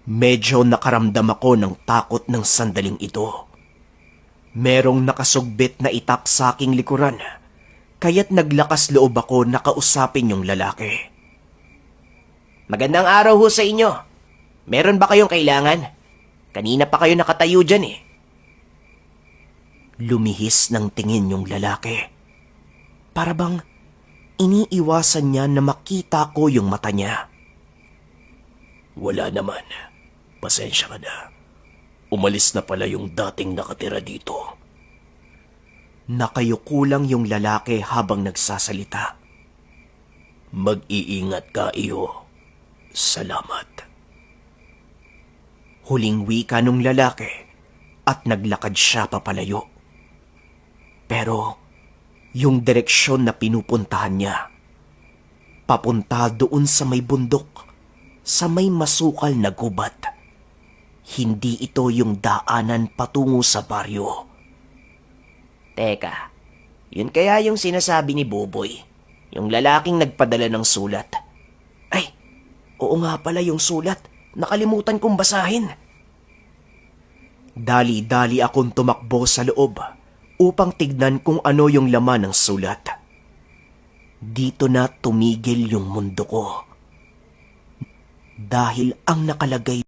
Medyo nakaramdam ako ng takot ng sandaling ito. Merong nakasugbit na itak sa aking likuran, kaya't naglakas loob ako na kausapin yung lalaki. Magandang araw ho sa inyo. Meron ba kayong kailangan? Kanina pa kayo nakatayo dyan eh. Lumihis ng tingin yung lalaki. Para bang iniiwasan niya na makita ko yung mata niya. Wala naman. Pasensya ka na. Umalis na pala yung dating nakatira dito. Nakayuko lang yung lalaki habang nagsasalita. Mag-iingat ka, iho. Salamat. Huling wika nung lalaki at naglakad siya papalayo. Pero yung direksyon na pinupuntahan niya, papunta doon sa may bundok, sa may masukal na gubat. Hindi ito yung daanan patungo sa baryo. Teka, yun kaya yung sinasabi ni Boboy, yung lalaking nagpadala ng sulat. Ay, oo nga pala yung sulat, nakalimutan kong basahin. Dali-dali akong tumakbo sa loob upang tignan kung ano yung laman ng sulat. Dito na tumigil yung mundo ko. Dahil ang nakalagay